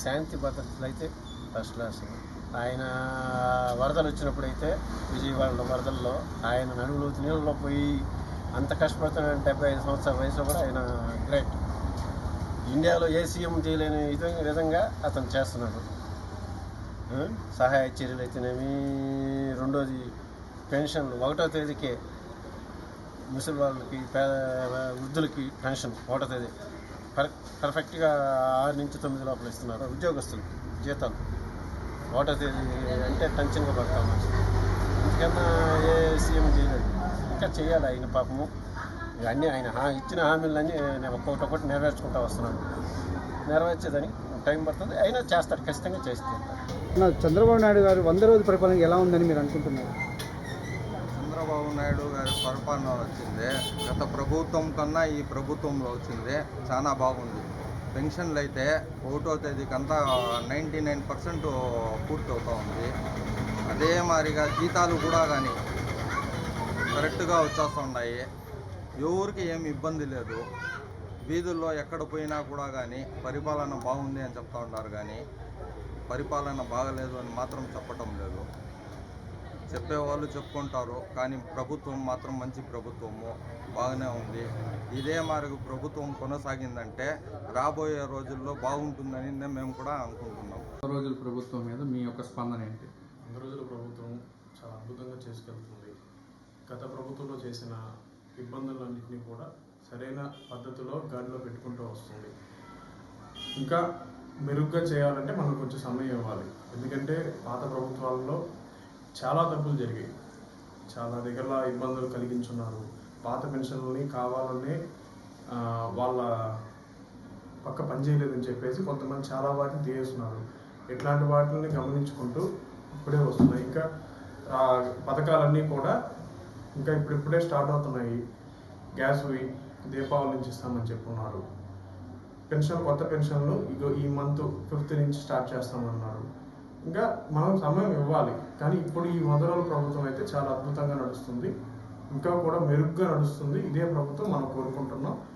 శాంతి భద్రతలు అయితే first class. ఆయన వరదలు వచ్చినప్పుడైతే విజయవాడ వరదల్లో ఆయన నడుములోతు నీళ్ళలో పోయి అంత కష్టపడుతున్న 75 సంవత్సరాల వయసులో కూడా ఆయన గ్రేట్. ఇండియాలో ఏ సీఎం చేయలేని విధంగా అతను చేస్తున్నాడు. సహాయ చర్యలు అయితేనేమి, రెండోది పెన్షన్లు 1వ తేదీకే ముసలి వాళ్ళకి, వృద్ధులకి పెన్షన్ 1వ తేదీ పర్ఫెక్ట్గా 6 నుంచి 9 లోపల ఇస్తున్నారు. ఉద్యోగస్తులకి జీతాలు 1వ తేదీ అంటే టెన్షన్గా పడతాము. ఇంతకన్నా ఏ సీఎం చేయలేదు. ఇంకా చేయాలి ఆయన పాపము. అన్నీ ఆయన ఇచ్చిన హామీలన్నీ ఒక్కొక్కటి నెరవేర్చుకుంటూ వస్తున్నాడు. నెరవేర్చేదానికి టైం పడుతుంది, అయినా చేస్తాడు, ఖచ్చితంగా చేస్తారు. చంద్రబాబు నాయుడు గారు 100 రోజుల పరిపాలన ఎలా ఉందని మీరు అనుకుంటున్నారు? చంద్రబాబు నాయుడు గారి పరిపాలన వచ్చింది గత ప్రభుత్వం కన్నా ఈ ప్రభుత్వంలో వచ్చింది చాలా బాగుంది. పెన్షన్లు అయితే 1వ తేదీకంతా 99% పూర్తి అవుతూ ఉంది. అదే మాదిరిగా జీతాలు కూడా కానీ కరెక్ట్గా వచ్చేస్తున్నాయి. ఎవరికి ఏమి ఇబ్బంది లేదు. వీధుల్లో ఎక్కడ పోయినా కూడా కానీ పరిపాలన బాగుంది అని చెప్తా ఉంటారు, కానీ పరిపాలన బాగలేదు అని మాత్రం చెప్పటం లేదు. చెప్పేవాళ్ళు చెప్పుకుంటారు, కానీ ప్రభుత్వం మాత్రం మంచి ప్రభుత్వము, బాగానే ఉంది. ఇదే మార్గ ప్రభుత్వం కొనసాగిందంటే రాబోయే రోజుల్లో బాగుంటుందని మేము కూడా అనుకుంటున్నాం. 100 రోజుల ప్రభుత్వం మీద మీ యొక్క స్పందన ఏంటి? 100 రోజుల ప్రభుత్వం చాలా అద్భుతంగా చేసుకెళ్తుంది. గత ప్రభుత్వంలో చేసిన ఇబ్బందులన్నింటినీ కూడా సరైన పద్ధతిలో గాడిలో పెట్టుకుంటూ వస్తుంది. ఇంకా మెరుగ్గా చేయాలంటే మనకు కొంచెం సమయం ఇవ్వాలి. ఎందుకంటే పాత ప్రభుత్వాలలో చాలా తప్పులు జరిగాయి, చాలా దగ్గర ఇబ్బందులు కలిగించున్నారు. పాత పెన్షన్లని కావాలనే వాళ్ళ పక్క పనిచేయలేదని చెప్పేసి కొంతమంది చాలా వాటిని తీసేస్తున్నారు. ఇట్లాంటి వాటిని గమనించుకుంటూ ఇప్పుడే వస్తున్నాయి. ఇంకా పథకాలన్నీ కూడా ఇంకా ఇప్పుడిప్పుడే స్టార్ట్ అవుతున్నాయి. గ్యాస్వి దీపావళి నుంచి ఇస్తామని చెప్పున్నారు. కొత్త పెన్షన్లు ఈ మంత్ 5th నుంచి స్టార్ట్ చేస్తామన్నారు. ఇంకా మనం సమయం ఇవ్వాలి. కానీ ఇప్పుడు ఈ 100 రోజుల ప్రభుత్వం అయితే చాలా అద్భుతంగా నడుస్తుంది. ఇంకా కూడా మెరుగ్గా నడుస్తుంది. ఇదే ప్రభుత్వం మనం కోరుకుంటున్నాం.